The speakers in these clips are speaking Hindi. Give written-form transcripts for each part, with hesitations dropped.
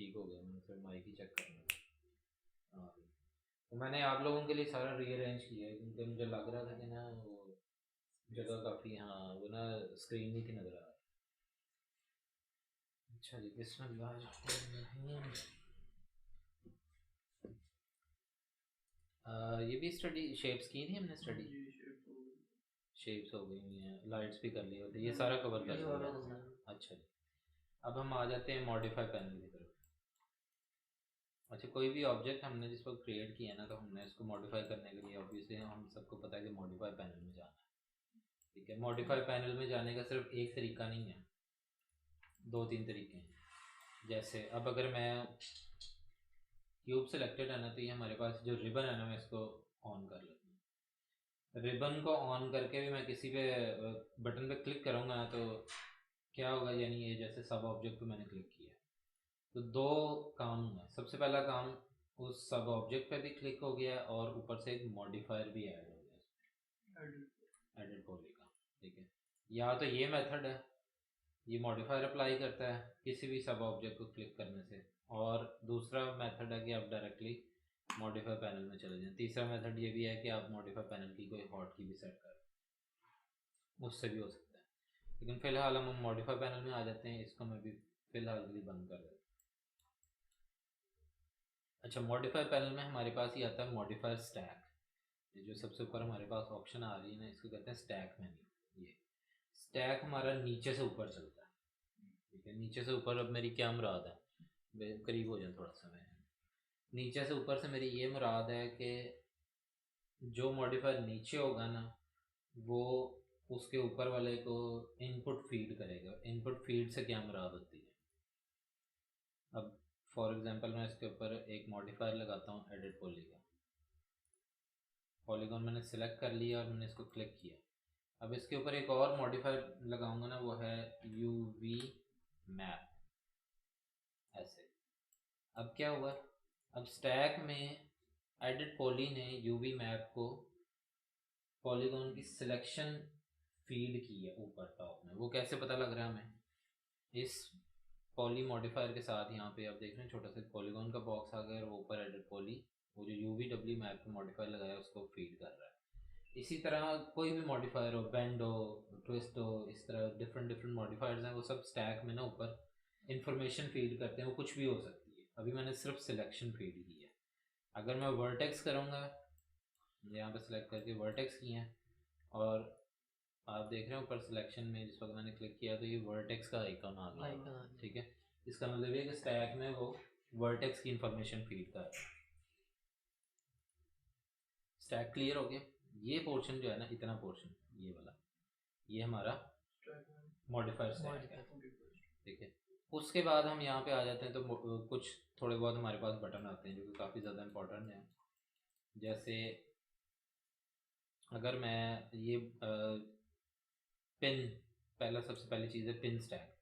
ठीक हो गया। मैंने फिर माइक ही चेक करना था। हाँ, तो मैंने आप लोगों के लिए सारा रीअरेंज किया है क्योंकि मुझे लग रहा था कि ना वो जगह काफ़ी, हाँ वो ना स्क्रीन नहीं थी नज़र आ रही। अच्छा जी, बिस्मिल्लाह। ये भी स्टडी शेप्स की थी हमने स्टडी। शेप्स हो गई हुई हैं, लाइट्स भी कर लिए होते, ये सारा कवर कर लिया। अच्छा जी, अब हम आ जाते हैं मॉडिफाई पैनल की तरफ। अच्छा, कोई भी ऑब्जेक्ट हमने जिस वक्त क्रिएट किया है ना, तो हमने इसको मॉडिफाई करने के लिए ऑब्वियसली हम सबको पता है कि मॉडिफाई पैनल में जाना है। ठीक है, मॉडिफाई पैनल में जाने का सिर्फ एक तरीका नहीं है, दो तीन तरीके हैं। जैसे अब अगर मैं क्यूब सेलेक्टेड है ना, तो ये हमारे पास जो रिबन है ना, मैं इसको ऑन कर लेता हूँ। रिबन को ऑन करके भी मैं किसी पे बटन पे क्लिक करूँगा ना, तो क्या होगा, यानी ये जैसे सब ऑब्जेक्ट पे मैंने क्लिक किया, तो दो काम हुआ। सबसे पहला काम, उस सब ऑब्जेक्ट पे भी क्लिक हो गया और ऊपर से एक मॉडिफायर भी ऐड हो गया, एडिट पॉली का। ठीक है, या तो ये मेथड है, ये मॉडिफायर अप्लाई करता है किसी भी सब ऑब्जेक्ट को क्लिक करने से, और दूसरा मेथड है कि आप डायरेक्टली मॉडिफाई पैनल में चले जाएं। तीसरा मेथड ये भी है कि आप मॉडिफाई पैनल की कोई हॉट की भी सेट करें, उससे भी हो सकता है। लेकिन फिलहाल हम मॉडिफाई पैनल में आ जाते हैं, इसको मैं भी फिलहाल के लिए बंद कर देता हूँ। अच्छा, मॉडिफायर पैनल में हमारे पास ही आता है मॉडिफायर स्टैक। ये जो सबसे ऊपर हमारे पास ऑप्शन आ रही है ना, इसको कहते हैं स्टैक मेन्यू। ये स्टैक हमारा नीचे से ऊपर चलता है। ठीक है, नीचे से ऊपर, अब मेरी क्या मुराद है, करीब हो जाए थोड़ा सा मैं। नीचे से ऊपर से मेरी ये मुराद है कि जो मॉडिफायर नीचे होगा ना, वो उसके ऊपर वाले को इनपुट फीड करेगा। इनपुट फीड से क्या मुराद होती है, अब फॉर एग्जांपल मैं इसके ऊपर एक मॉडिफायर लगाता हूँ, एडिट पॉली का। पॉलीगॉन मैंने सिलेक्ट कर लिया और मैंने इसको क्लिक किया। अब इसके ऊपर एक और मॉडिफायर लगाऊंगा ना, वो है यूवी मैप, ऐसे। अब क्या हुआ, अब स्टैक में एडिट पॉली ने यूवी मैप को पॉलीगॉन की सिलेक्शन फीड की है ऊपर टॉप में। वो कैसे पता लग रहा है हमें, इस पॉली मॉडिफायर के साथ यहाँ पे आप देख रहे हैं छोटा सा पॉलीगॉन का बॉक्स आ गया और वो ऊपर एडिट पॉली, वो जो यूवी डब्ल्यू मैप का मॉडिफायर लगाया है उसको फीड कर रहा है। इसी तरह कोई भी मॉडिफायर हो, बेंड हो, ट्विस्ट हो, इस तरह डिफरेंट डिफरेंट मॉडिफायर्स हैं, वो सब स्टैक में ना ऊपर इंफॉर्मेशन फीड करते हैं। वो कुछ भी हो सकती है, अभी मैंने सिर्फ सिलेक्शन फीड की है। अगर मैं वर्टेक्स करूँगा, यहाँ पे सिलेक्ट करके वर्टेक्स की है, और आप देख रहे हैं ऊपर सिलेक्शन में जिस वक्त मैंने क्लिक किया तो ये वर्टेक्स का आइकन आ गया। ठीक है, इसका मतलब ये कि स्टैक में वो वर्टेक्स की इंफॉर्मेशन फीड कर रहा है। स्टैक क्लियर हो गया। ये पोर्शन जो है ना, इतना पोर्शन ये वाला, ये हमारा मॉडिफायर स्टैक है। ठीक है, उसके बाद हम यहाँ पे आ जाते हैं, तो कुछ थोड़े बहुत हमारे पास बटन आते हैं जो कि काफ़ी ज़्यादा इंपॉर्टेंट हैं। जैसे अगर मैं ये पिन, पहला सबसे पहली चीज़ है पिन स्टैक।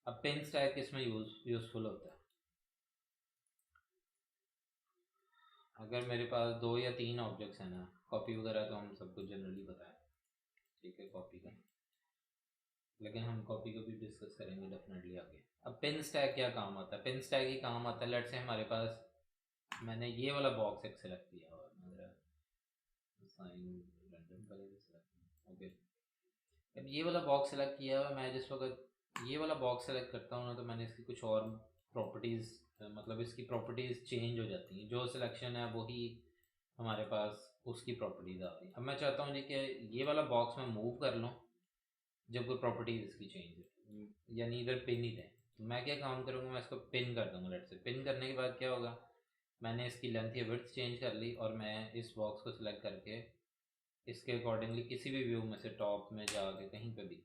अब पिन स्टैक इसमें यूज़फुल होता है, अगर मेरे पास दो या तीन ऑब्जेक्ट्स हैं ना, कॉपी वगैरह तो हम सबको जनरली पता है। ठीक है, कॉपी का, लेकिन हम कॉपी को भी डिस्कस करेंगे डेफिनेटली आगे। अब पिन स्टैक क्या काम आता है, पिन स्टैक ही काम आता है, लेट से हमारे पास मैंने ये वाला बॉक्स एक सेलेक्ट किया और मेरा sign random colour select. Okay, अब ये वाला बॉक्स सेलेक्ट किया है, मैं जिस वक्त ये वाला बॉक्स सेलेक्ट करता हूँ ना, तो मैंने इसकी कुछ और प्रॉपर्टीज़, मतलब इसकी प्रॉपर्टीज़ चेंज हो जाती हैं। जो सिलेक्शन है वही हमारे पास उसकी प्रॉपर्टीज़ आती हैं। अब मैं चाहता हूँ जी कि ये वाला बॉक्स मैं मूव कर लूँ जब कोई प्रॉपर्टीज़ इसकी चेंज है, यानी इधर पिन ही दें, तो मैं क्या काम करूँगा, मैं इसको पिन कर दूँगा। लेट से पिन करने के बाद क्या होगा, मैंने इसकी लेंथ या विड्थ चेंज कर ली और मैं इस बॉक्स को सिलेक्ट करके इसके अकॉर्डिंगली किसी भी व्यू में से टॉप में जाके कहीं पे भी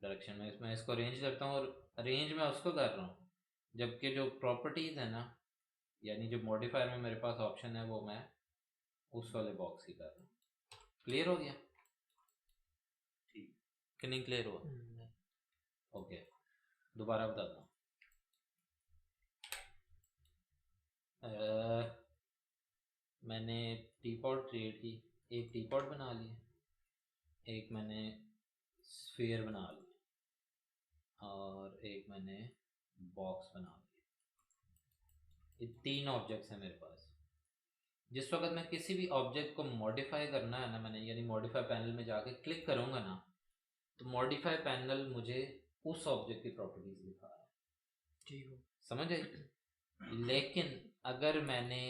डायरेक्शन में इसमें इसको अरेंज करता हूँ। और अरेंज मैं उसको कर रहा हूँ जबकि जो प्रॉपर्टीज़ है ना, यानी जो मॉडिफायर में मेरे पास ऑप्शन है, वो मैं उस वाले बॉक्स की कर रहा हूँ। क्लियर हो गया, ठीक कि नहीं क्लियर हुआ? ओके, दोबारा बताता हूँ। मैंने टी पॉट क्रिएट की, एक टी पॉट बना लिया, एक मैंने स्फीयर बना लिया, और एक मैंने बॉक्स बना लिया। ये 3 ऑब्जेक्ट्स हैं मेरे पास। जिस वक्त मैं किसी भी ऑब्जेक्ट को मॉडिफाई करना है ना मैंने, यानी मॉडिफाई पैनल में जाके क्लिक करूँगा ना, तो मॉडिफाई पैनल मुझे उस ऑब्जेक्ट की प्रॉपर्टीज दिखा रहा है। ठीक हो, समझ आई। लेकिन अगर मैंने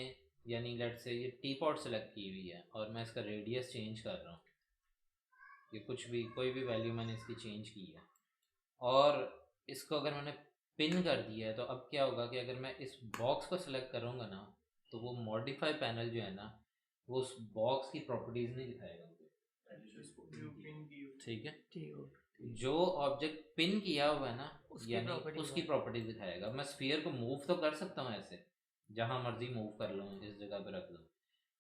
यानी लेट से ये टी पॉट सेलेक्ट की हुई है और मैं इसका रेडियस चेंज कर रहा हूँ, ये कुछ भी कोई भी वैल्यू मैंने इसकी चेंज की है और इसको अगर मैंने पिन कर दिया है, तो अब क्या होगा कि अगर मैं इस बॉक्स को सिलेक्ट करूँगा ना, तो वो मॉडिफाई पैनल जो है ना, वो उस बॉक्स की प्रॉपर्टीज नहीं दिखाएगा मुझे। ठीक है, ठीक हो, जो ऑब्जेक्ट पिन किया हुआ है ना, उसकी यानी property उसकी है। प्रॉपर्टीज दिखाएगा। मैं स्फीयर को मूव तो कर सकता हूँ ऐसे, जहाँ मर्जी मूव कर लूँ, इस जगह पे रख लूँ,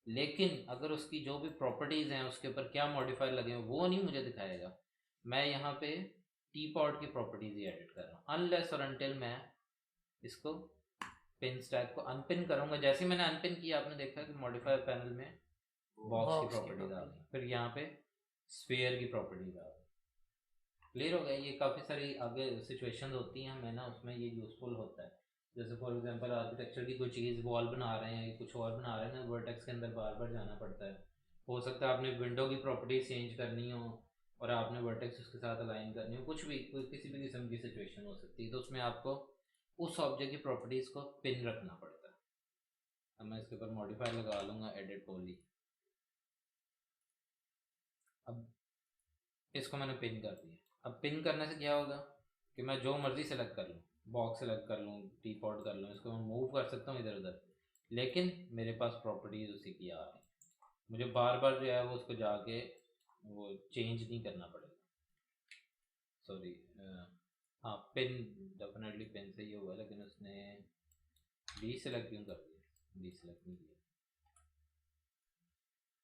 लेकिन अगर उसकी जो भी प्रॉपर्टीज हैं उसके ऊपर क्या मॉडिफायर लगे हैं वो नहीं मुझे दिखाएगा। मैं यहाँ पे टी पॉट की प्रॉपर्टीज ही एडिट कर रहा हूँ, अनलेस और अनटिल मैं इसको पिन स्टैक को अनपिन करूँगा। जैसे ही मैंने अनपिन किया, आपने देखा कि मॉडिफायर पैनल में बॉक्स की प्रॉपर्टीज आ गई, फिर यहाँ पे स्फीयर की प्रॉपर्टीज आ गई। क्लियर हो गया। ये काफ़ी सारी आगे सिचुएशन होती हैं हमें ना, उसमें ये यूज़फुल होता है। जैसे फॉर एग्जांपल आर्किटेक्चर की कोई चीज़ वॉल बना रहे हैं, कुछ और बना रहे हैं ना, वर्टेक्स के अंदर बार बार जाना पड़ता है। हो सकता है आपने विंडो की प्रॉपर्टीज चेंज करनी हो और आपने वर्टेक्स उसके साथ अलाइन करनी हो, कुछ भी, कोई किसी भी किस्म की सिचुएशन हो सकती है, तो उसमें आपको उस ऑब्जेक्ट की प्रॉपर्टीज़ को पिन रखना पड़ता है। अब मैं इसके ऊपर मॉडिफायर लगा लूँगा, एडिट पॉली। अब इसको मैंने पिन कर दिया। अब पिन करने से क्या होगा कि मैं जो मर्जी सेलेक्ट कर लूँ, बॉक्स सेलेक्ट कर लूँ, टी पॉट कर लूँ, इसको मैं मूव कर सकता हूँ इधर उधर, लेकिन मेरे पास प्रॉपर्टीज उसी की आ रही। मुझे बार बार जो है वो उसको जाके वो चेंज नहीं करना पड़ेगा। सॉरी, हाँ पिन, डेफिनेटली पिन से ही हुआ, लेकिन उसने डी सेलेक्ट क्यों कर दिया? डी सेलेक्ट नहीं किया,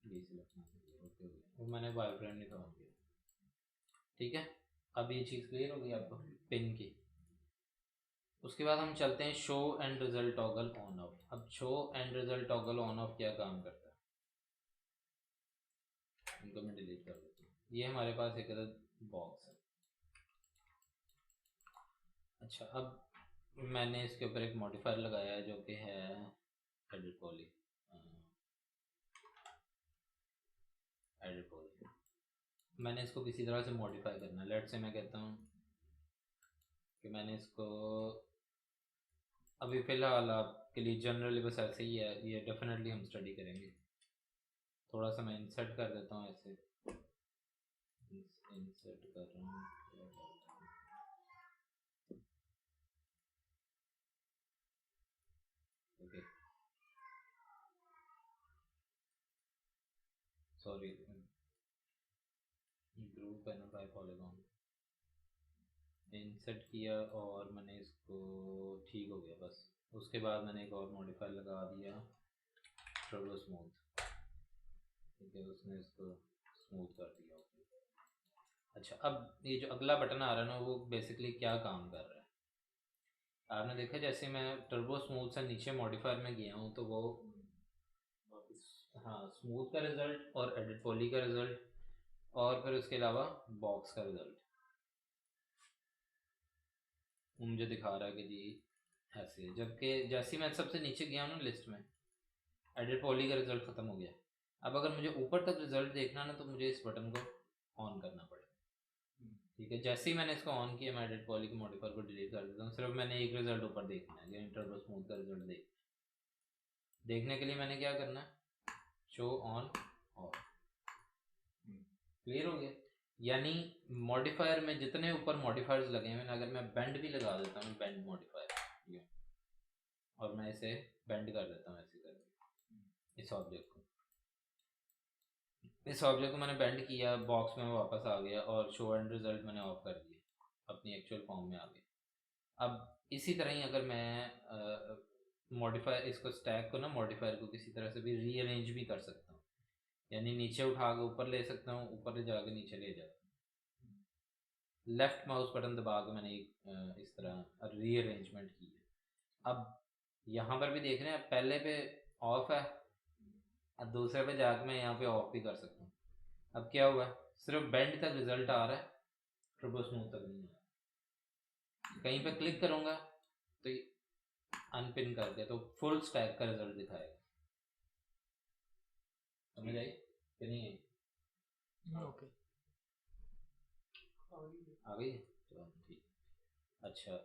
डी सेलेक्ट नहीं किया, ओके हो गया, वो मैंने वाइब्रेंट नहीं ऑन किया। ठीक है, अब ये चीज़ क्लियर हो गई आपको पिन की। उसके बाद हम चलते हैं show and result toggle on off. अब show and result toggle on off क्या काम करता है, इनको मैं डिलीट कर देता हूँ। ये हमारे पास एक अलग बॉक्स है। अच्छा, अब मैंने इसके ऊपर एक मॉडिफायर लगाया है जो कि है एडिट पॉली। एडिट पॉली मैंने इसको किसी तरह से मॉडिफाई करना है। लेट से मैं कहता हूँ कि मैंने इसको अभी फ़िलहाल आपके लिए जनरली बस ऐसे ही है, ये डेफिनेटली हम स्टडी करेंगे। थोड़ा सा मैं इंसर्ट कर देता हूँ ऐसे, इंसर्ट कर रहा हूँ, ओके सॉरी, ग्रुप है ना बाय पॉलीगॉन, इंसर्ट किया और मैंने इसको ठीक हो गया बस। उसके बाद मैंने एक और मॉडिफायर लगा दिया, टर्बो स्मूथ। ठीक है, उसने इसको स्मूथ कर दिया। अच्छा, अब ये जो अगला बटन आ रहा है ना, वो बेसिकली क्या काम कर रहा है, आपने देखा जैसे मैं टर्बो स्मूथ से नीचे मॉडिफायर में गया हूँ तो वो हाँ स्मूथ का रिजल्ट और एडिट पॉली का रिजल्ट और फिर उसके अलावा बॉक्स का रिजल्ट मुझे दिखा रहा है कि जी ऐसे है। जबकि जैसे ही मैं सबसे नीचे गया हूँ ना लिस्ट में, एडिट पॉली का रिजल्ट ख़त्म हो गया। अब अगर मुझे ऊपर तक रिजल्ट देखना ना, तो मुझे इस बटन को ऑन करना पड़ेगा। ठीक है, जैसे ही मैंने इसको ऑन किया, मैं एडिट पॉली के मॉडिफायर को डिलीट कर देता हूँ। सिर्फ मैंने एक रिजल्ट ऊपर देखना है, यानी टर्बो स्मूथ का रिजल्ट देखने के लिए मैंने क्या करना है, शो ऑन ऑफ। क्लियर हो गया। यानी मॉडिफायर में जितने ऊपर मॉडिफायर्स लगे हुए हैं, अगर मैं बेंड भी लगा देता हूँ, बेंड मॉडिफायर ये, और मैं इसे बेंड कर देता हूँ ऐसे करके, इस ऑब्जेक्ट को मैंने बेंड किया, बॉक्स में वापस आ गया और शो एंड रिजल्ट मैंने ऑफ कर दिया, अपनी एक्चुअल फॉर्म में आ गया। अब इसी तरह ही अगर मैं मॉडिफायर इसको स्टैक को ना, मॉडिफायर को किसी तरह से भी रीअरेंज भी कर सकता हूँ, यानी नीचे उठा के ऊपर ले सकता हूँ, ऊपर ले जाके नीचे ले जाता हूँ। लेफ्ट माउस बटन दबा के मैंने इस तरह रीअरेंजमेंट की है। अब यहाँ पर भी देख रहे हैं, पहले पे ऑफ है, अब दूसरे पे जाके मैं यहाँ पे ऑफ भी कर सकता हूँ। अब क्या हुआ, सिर्फ बेंड तक रिजल्ट आ रहा है, ट्रिपल स्मूथ तक नहीं आ रहा। कहीं पे क्लिक करूँगा तो अनपिन करके तो फुल स्टैक का रिजल्ट दिखाएगा। समझ आई कि नहीं आई? ओके आ गई तो ठीक। अच्छा,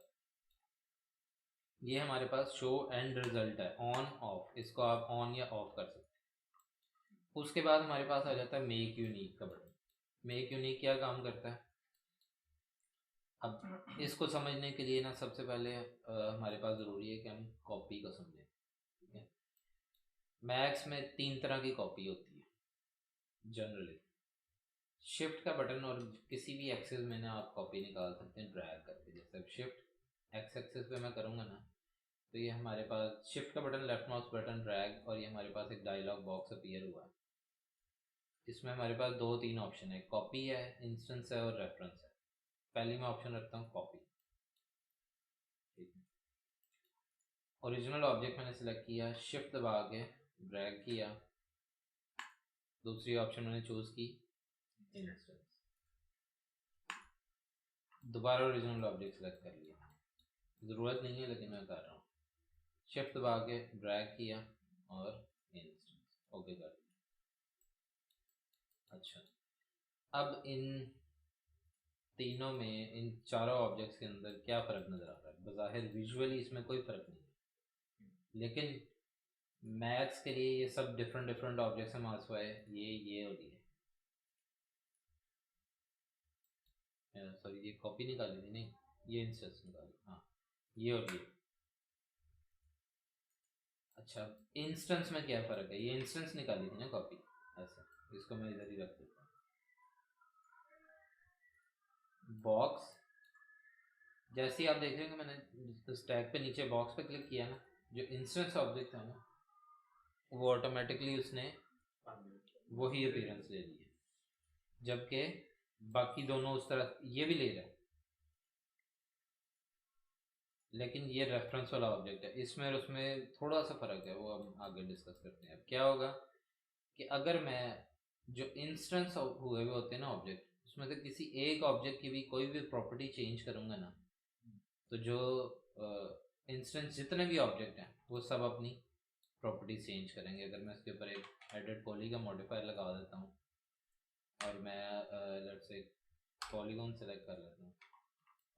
ये हमारे पास शो एंड रिजल्ट है, ऑन ऑफ, इसको आप ऑन या ऑफ कर सकते हैं। उसके बाद हमारे पास आ जाता है मेक यूनिक का बटन। मेक यूनिक क्या काम करता है? अब इसको समझने के लिए ना सबसे पहले हमारे पास ज़रूरी है कि हम कॉपी को समझें। ठीक है, मैक्स में 3 तरह की कॉपी होती है जनरली। शिफ्ट का बटन और किसी भी एक्सेस में ना आप कॉपी निकाल सकते हैं ड्रैग करके। जैसे अब शिफ्ट एक्स एक्सेस पे मैं करूँगा ना, तो ये हमारे पास शिफ्ट का button, left mouse button, drag, और ये हमारे पास एक डायलॉग बॉक्स अपीयर हुआ है। इसमें हमारे पास 2-3 ऑप्शन है, कॉपी है, इंस्टेंस है और रेफरेंस है। पहली मैं ऑप्शन रखता हूँ कॉपी। ठीक है, ओरिजिनल ऑब्जेक्ट मैंने सेलेक्ट किया, शिफ्ट दबा के ड्रैग किया, दूसरी ऑप्शन मैंने चूज़ की इंस्टेंस, दोबारा ओरिजिनल ऑब्जेक्ट सेलेक्ट कर लिया। ज़रूरत नहीं है लेकिन मैं कर रहा हूँ। शिफ्ट दबा के ड्रैग किया और इंस्टेंस, ओके कर दिया। अच्छा, अब इन तीनों में, इन चारों ऑब्जेक्ट्स के अंदर क्या फ़र्क नज़र आ रहा है? बज़ाहिर विजुअली इसमें कोई फ़र्क नहीं है, लेकिन मैथ्स के लिए ये सब डिफरेंट डिफरेंट ऑब्जेक्ट्स हैं मार्क्स वाए, ये और ये सॉरी ये कॉपी निकाली थी, नहीं ये इंस्टेंस निकाली, हाँ ये और ये। अच्छा, इंस्टेंस में क्या फ़र्क है? ये इंस्टेंस निकाली थी ना कॉपी, ऐसा, इसको मैं इधर ही रख देता हूँ। बॉक्स, जैसे ही आप देख रहे हैं कि मैंने स्टैक पे नीचे बॉक्स पे क्लिक किया ना, जो इंस्टेंस ऑब्जेक्ट है ना वो ऑटोमेटिकली उसने वही अपीयरेंस ले ली है, जबकि बाकी दोनों उस तरह ये भी ले रहा है, लेकिन ये रेफरेंस वाला ऑब्जेक्ट है। इसमें और उसमें थोड़ा सा फ़र्क है, वो हम आगे डिस्कस करते हैं। अब क्या होगा कि अगर मैं जो इंस्टेंस हुए हुए होते हैं ना ऑब्जेक्ट, उसमें से किसी एक ऑब्जेक्ट की भी कोई भी प्रॉपर्टी चेंज करूँगा ना, तो जो इंस्टेंस जितने भी ऑब्जेक्ट हैं वो सब अपनी प्रॉपर्टी चेंज करेंगे। अगर मैं इसके ऊपर एक एडिट पॉली का मॉडिफायर लगा देता हूँ और मैं लेट्स से पॉलीगॉन सेलेक्ट कर लेता हूँ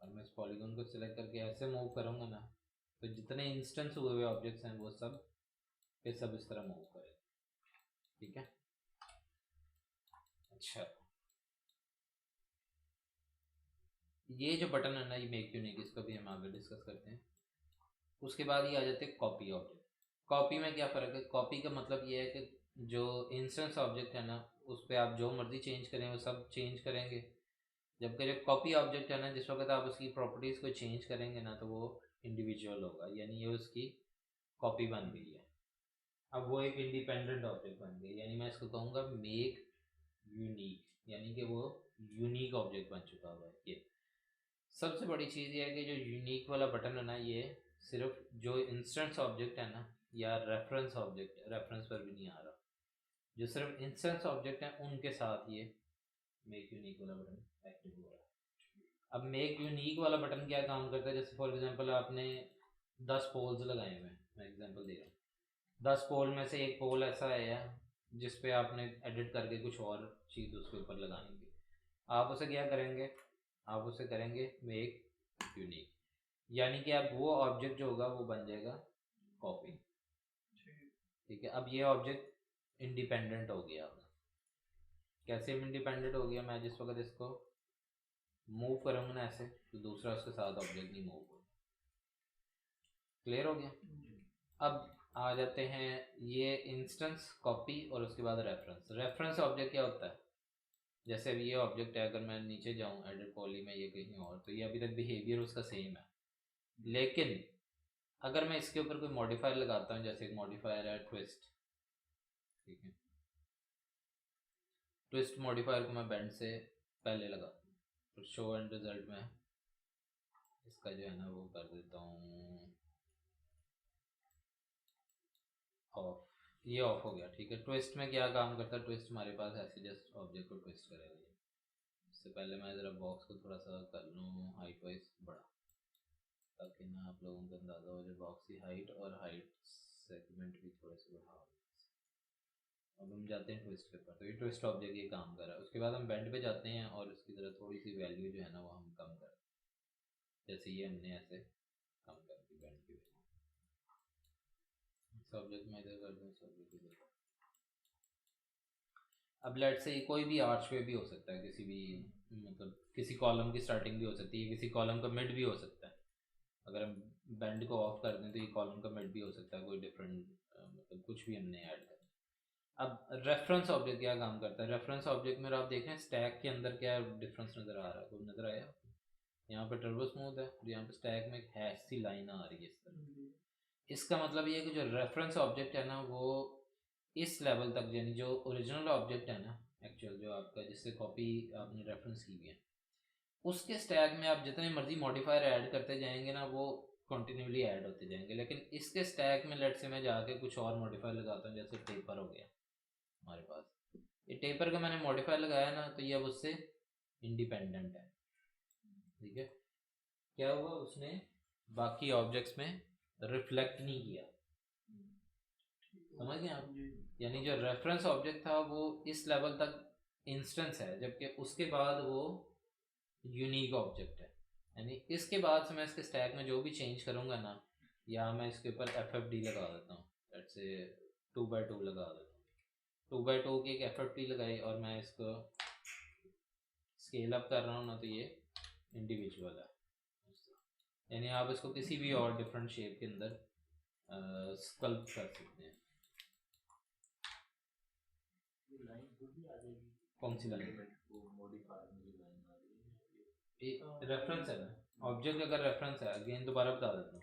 और मैं इस पॉलीगॉन को सिलेक्ट करके ऐसे मूव करूँगा ना, तो जितने इंस्टेंस हुए हुए ऑब्जेक्ट्स हैं वो सब के सब इस तरह मूव करें। ठीक है, अच्छा, ये जो बटन है ना, ये मेक यूनिक, इसको भी हम आगे डिस्कस करते हैं। उसके बाद ये आ जाते हैं कॉपी ऑब्जेक्ट। कॉपी में क्या फ़र्क है? कॉपी का मतलब ये है कि जो इंस्टेंस ऑब्जेक्ट है ना उस पर आप जो मर्जी चेंज करें वो सब चेंज करेंगे, जबकि जो कॉपी ऑब्जेक्ट है ना, जिस वक्त आप उसकी प्रॉपर्टीज़ को चेंज करेंगे ना तो वो इंडिविजुअल होगा, यानी ये उसकी कॉपी बन गई है। अब वो एक इंडिपेंडेंट ऑब्जेक्ट बन गई, यानी मैं इसको कहूँगा मेक यूनिक, यानी कि वो यूनिक ऑब्जेक्ट बन चुका हुआ है। ये सबसे बड़ी चीज़ ये है कि जो यूनिक वाला बटन है ना, ये सिर्फ जो इंस्टेंस ऑब्जेक्ट है ना या रेफरेंस ऑब्जेक्ट, रेफरेंस पर भी नहीं आ रहा, जो सिर्फ इंस्टेंस ऑब्जेक्ट हैं उनके साथ ये मेक यूनिक वाला बटन एक्टिव हो रहा है। अब मेक यूनिक वाला बटन क्या काम करता है? जैसे फॉर एग्जांपल आपने 10 पोल्स लगाए हुए हैं, मैं एग्जांपल दे रहा हूँ। 10 पोल में से एक पोल ऐसा है जिस पे आपने एडिट करके कुछ और चीज़ उसके ऊपर लगानी थी। आप उसे क्या करेंगे? आप उसे करेंगे मेक यूनिक, यानी कि अब वो ऑब्जेक्ट जो होगा वो बन जाएगा कॉपी। ठीक है, अब ये ऑब्जेक्ट इंडिपेंडेंट हो गया। कैसे इंडिपेंडेंट हो गया? मैं जिस वक्त इसको मूव करूँगा ना ऐसे, तो दूसरा उसके साथ ऑब्जेक्ट नहीं मूव होगा। क्लियर हो गया? अब आ जाते हैं ये इंस्टेंस, कॉपी और उसके बाद रेफरेंस। रेफरेंस ऑब्जेक्ट क्या होता है? जैसे अब ये ऑब्जेक्ट है, अगर मैं नीचे जाऊँ एडिट पॉली में, ये कहीं और, तो ये अभी तक बिहेवियर उसका सेम है, लेकिन अगर मैं इसके ऊपर कोई मॉडिफायर लगाता हूँ, जैसे एक मॉडिफायर है ट्विस्ट। ठीक है, ट्विस्ट मॉडिफायर को मैं बेंड से पहले लगाता हूँ, तो शो एंड रिजल्ट में इसका जो है ना वो कर देता हूँ ऑफ, ये ऑफ हो गया। ठीक है, ट्विस्ट में क्या काम करता है? ट्विस्ट हमारे पास ऐसे जस्ट ऑब्जेक्ट को ट्विस्ट करेगा। इससे पहले मैं ज़रा बॉक्स को थोड़ा सा कर लूँ हाइट वाइज बड़ा। ताकि ना आप लोगों को अंदाज़ा हो जाए बॉक्स की हाइट और हाइट सेगमेंट भी थोड़े से बढ़ाओ। अब हम जाते हैं ट्विस्ट के ऊपर, तो ये ट्विस्ट ऑब्जेक्ट ये काम कर रहा है। उसके बाद हम बेंड पे जाते हैं और उसकी तरह थोड़ी सी वैल्यू जो है ना वो हम कम कर, जैसे ये हमने ऐसे कम कर दी बेंड की वैल्यू। इस ऑब्जेक्ट में इधर कर दूँ, इस ऑब्जेक्ट इधर। अब लेट से कोई भी आर्च वे भी हो सकता है, किसी भी मतलब किसी कॉलम की स्टार्टिंग भी हो सकती है, किसी कॉलम का मिड भी हो सकता है। अगर हम बेंड को ऑफ कर दें तो ये कॉलम का मिड भी हो सकता है, कोई डिफरेंट मतलब कुछ भी हमने ऐड कर। अब रेफरेंस ऑब्जेक्ट क्या काम करता है? रेफरेंस ऑब्जेक्ट में आप देखें स्टैक के अंदर क्या डिफरेंस नज़र आ रहा है, कोई नज़र आया? यहाँ पे टर्बो स्मूथ है और यहाँ पे स्टैक में एक हैश सी लाइन आ रही है इस तरह। इसका मतलब ये है कि जो रेफरेंस ऑब्जेक्ट है ना वो इस लेवल तक, यानी जो ओरिजिनल ऑब्जेक्ट है ना एक्चुअल जो आपका जिससे कॉपी आपने रेफरेंस की हुई है, उसके स्टैक में आप जितने मर्जी मॉडिफायर ऐड करते जाएंगे ना वो कंटिन्यूली ऐड होते जाएंगे। लेकिन इसके स्टैक में लेट से मैं जाके कुछ और मॉडिफायर लगाता हूँ, जैसे टेपर हो गया हमारे पास, ये टेपर का मैंने मॉडिफायर लगाया ना तो ये अब उससे इंडिपेंडेंट है। ठीक है, क्या हुआ, उसने बाकी ऑब्जेक्ट्स में रिफ्लेक्ट नहीं किया। समझ गए आप? यानी जो रेफरेंस ऑब्जेक्ट था वो इस लेवल तक इंस्टेंस है, जबकि उसके बाद वो यूनिक ऑब्जेक्ट है। यानी इसके बाद से मैं इसके स्टैक में जो भी चेंज करूंगा ना, या मैं इसके ऊपर FFD लगा देता हूँ, लेट्स से 2x2 लगा देता हूँ, 2x2 की एक FFD लगाई और मैं इसको स्केल अप कर रहा हूँ ना तो ये इंडिविजुअल है। यानी आप इसको किसी भी और डिफरेंट शेप के अंदर स्कल्प कर सकते हैं। कौन सी लाइन? रेफरेंस है ना ऑब्जेक्ट, अगर रेफरेंस है, अगेन दोबारा बता देता हूँ,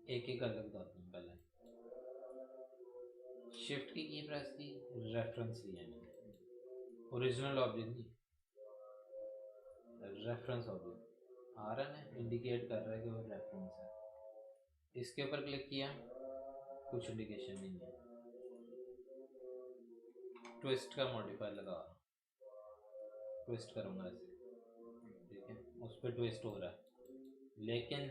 एक एक करके बताता हूँ। पहले शिफ्ट की प्रेस की, रेफरेंस लिया मैंने, ओरिजिनल ऑब्जेक्ट नहीं, रेफरेंस ऑब्जेक्ट आ रहा है ना, इंडिकेट कर रहा है कि वो रेफरेंस है। इसके ऊपर क्लिक किया, कुछ इंडिकेशन नहीं है। ट्विस्ट का मॉडिफायर लगा, ट्विस्ट करूँगा ऐसे, ठीक है, उस पर ट्विस्ट हो रहा है। लेकिन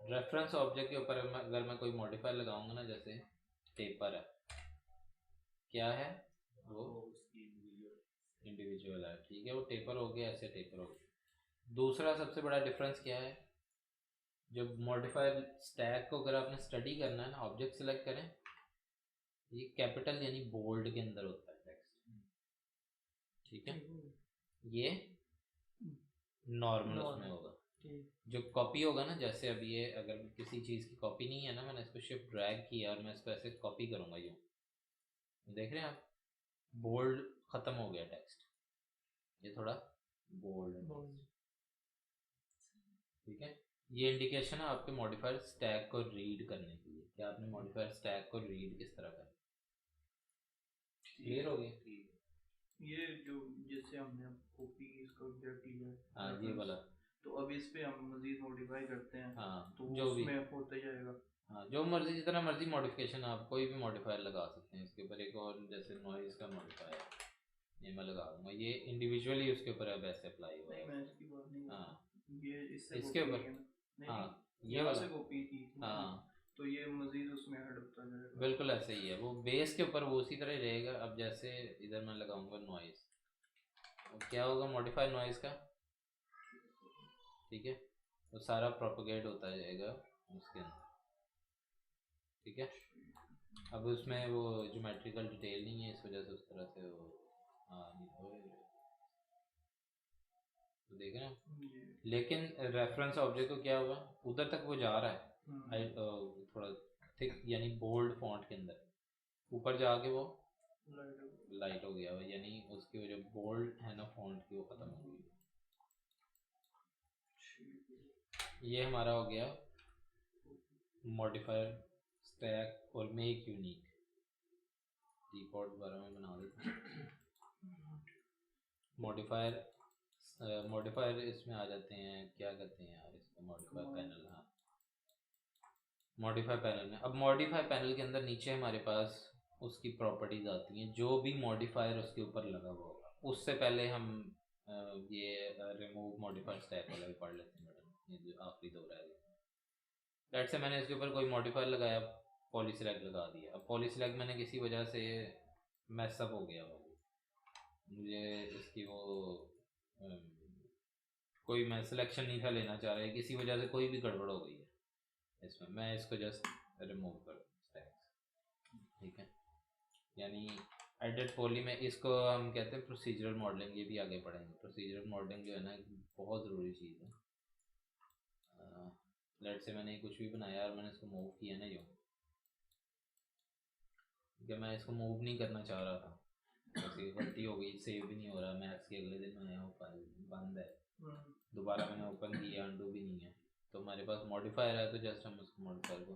रेफरेंस ऑब्जेक्ट के ऊपर अगर मैं कोई मॉडिफायर लगाऊंगा ना, जैसे टेपर है, क्या है वो इंडिविजुअल है, ठीक है, वो टेपर हो गया, ऐसे टेपर हो गया। दूसरा सबसे बड़ा डिफरेंस क्या है, जब मॉडिफायर स्टैक को अगर आपने स्टडी करना है ना, ऑब्जेक्ट सेलेक्ट करें, ये कैपिटल यानी बोल्ड के अंदर होता है टेक्स्ट, ठीक है, ये नॉर्मल उसमें होगा। जो कॉपी होगा ना, जैसे अब ये अगर किसी चीज़ की कॉपी नहीं है ना, मैंने इसको शिफ्ट ड्रैग किया और मैं इसको ऐसे कॉपी करूँगा, यूँ देख रहे हैं आप, बोल्ड ख़त्म हो गया टेक्स्ट, ये थोड़ा बोल्ड है, ठीक है। ये इंडिकेशन है आपके मॉडिफायर स्टैक को रीड करने के लिए, कि आपने मॉडिफायर स्टैक को रीड किस तरह करना। क्लियर हो गया? ये जो जैसे हमने कॉपी इसका ऑब्जेक्ट लिया है, हाँ ये वाला, तो अब इस पे हम मजीद मॉडिफाई करते हैं, हाँ तो जो भी उसमें होता जाएगा। हाँ जो मर्जी, जितना मर्जी मॉडिफिकेशन आप कोई भी मॉडिफायर लगा सकते हैं इसके ऊपर। एक और जैसे नॉइज़ का मॉडिफायर, ये मैं लगा दूंगा, ये इंडिविजुअली उसके ऊपर अब ऐसे अप्लाई होगा। नहीं मैं इसकी बात नहीं, हाँ ये इससे इसके ऊपर, नहीं हाँ नहीं, ये यहाँ वाला, से कॉपी की थी, हाँ तो ये मजीद उसमें ऐड होता जाएगा। बिल्कुल ऐसे ही है, वो बेस के ऊपर वो उसी तरह ही रहेगा। अब जैसे इधर मैं लगाऊंगा नॉइज़, क्या होगा मॉडिफायर नॉइज़ का, ठीक है, वो सारा प्रोपोगेट होता जाएगा उसके अंदर, ठीक है। अब उसमें वो ज्योमेट्रिकल डिटेल नहीं है, इस वजह से उस तरह से वो नहीं हो, तो देख रहे हैं। लेकिन रेफरेंस ऑब्जेक्ट को क्या हुआ, उधर तक वो जा रहा है थोड़ा थिक यानी बोल्ड फॉन्ट के अंदर, ऊपर जाके वो लाइट हो गया, यानी उसकी वो जो बोल्ड है ना फॉन्ट की वो खत्म हो गई। ये हमारा हो गया मॉडिफायर स्टैक और मेक यूनिक। डिफॉल्ट बारे में बना देते हैं मॉडिफायर इसमें आ जाते हैं, क्या कहते हैं यार इसको, मॉडिफायर पैनल, हाँ मॉडिफाई पैनल में, अब मॉडिफाई पैनल के अंदर नीचे हमारे पास उसकी प्रॉपर्टीज आती हैं, जो भी मॉडिफायर उसके ऊपर लगा हुआ होगा। उससे पहले हम ये रिमूव मॉडिफायर स्टैक वाला भी पढ़ लेते हैं बटन, ये जो आखिरी दो रह गए। लेट से मैंने इसके ऊपर कोई मॉडिफायर लगाया, पॉलीसिलैग लगा दिया। अब पॉलीसिलैग मैंने किसी वजह से मैसअप हो गया, मुझे इसकी वो कोई मैं सिलेक्शन नहीं था लेना चाह रहा है, किसी वजह से कोई भी गड़बड़ हो गई है इसमें, मैं इसको जस्ट रिमूव कर स्टैक्स, ठीक है। यानी एडिट पॉली में इसको हम कहते हैं प्रोसीजरल मॉडलिंग, ये भी आगे पढ़ेंगे। प्रोसीजरल मॉडलिंग जो है ना बहुत ज़रूरी चीज़ है। लेट से मैंने कुछ भी बनाया और मैंने इसको मूव किया ना, यूँ कि मैं इसको मूव नहीं करना चाह रहा था, ऐसी गलती हो गई, सेव भी नहीं हो रहा, मैथ्स के अगले दिन आया हूँ फाइल बंद है, दोबारा मैंने ओपन किया, अंडू भी नहीं है। तो हमारे पास मॉडिफायर है, तो जस्ट हम उसको मॉडिफायर को,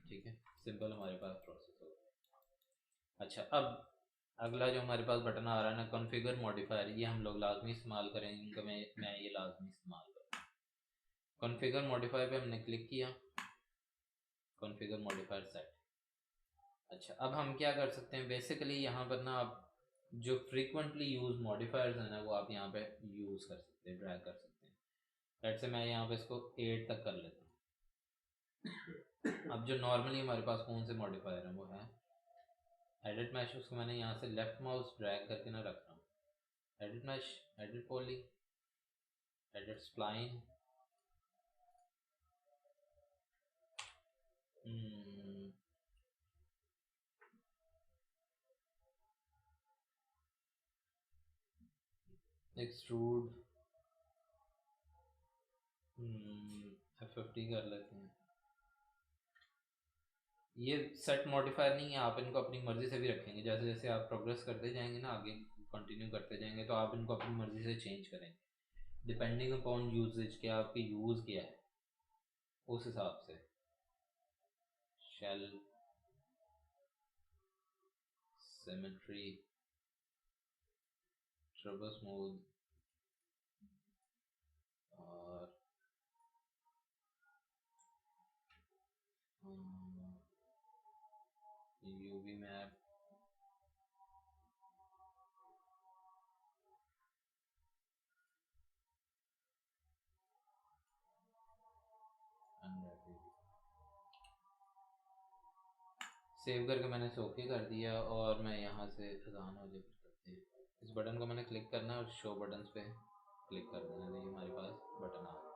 ठीक है, सिंपल हमारे पास प्रोसेस हो गया। अच्छा, अब अगला जो हमारे पास बटन आ रहा है ना, कॉन्फ़िगर मॉडिफायर, ये हम लोग लाजमी इस्तेमाल करेंगे, मैं ये लाजमी इस्तेमाल करूँगा। कॉन्फ़िगर मॉडिफायर पे हमने क्लिक किया, कॉन्फ़िगर मॉडिफायर सेट। अच्छा, अब हम क्या कर सकते हैं, बेसिकली यहाँ पर ना आप जो फ्रीक्वेंटली यूज मॉडिफायर्स हैं ना, वो आप यहाँ पे यूज कर सकते हैं, ड्रैग कर सकते हैं। लेट्स से मैं यहाँ पे इसको 8 तक कर लेता हूँ। अब जो नॉर्मली हमारे पास कौन से मॉडिफायर हैं, वो है एडिट मैश, उसको मैंने यहाँ से लेफ्ट माउस ड्रैग करके ना रख रहा हूँ, edit mesh, edit poly, edit spline, extrude, F50 कर लेते हैं। ये सेट मॉडिफायर नहीं है, आप इनको अपनी मर्जी से भी रखेंगे, जैसे जैसे आप प्रोग्रेस करते जाएंगे ना, आगे कंटिन्यू करते जाएंगे, तो आप इनको अपनी मर्जी से चेंज करेंगे डिपेंडिंग अपॉन यूजेज, क्या आपके यूज़ क्या है उस हिसाब से। शेल, सिमेट्री, ट्रिपल स्मूथ और यूवी मैप, सेव करके मैंने ओके कर दिया, और मैं यहाँ से अजान हो जाए, इस बटन को मैंने क्लिक करना है और शो बटन्स पे क्लिक कर देना, तो ये हमारे पास बटन आ गया।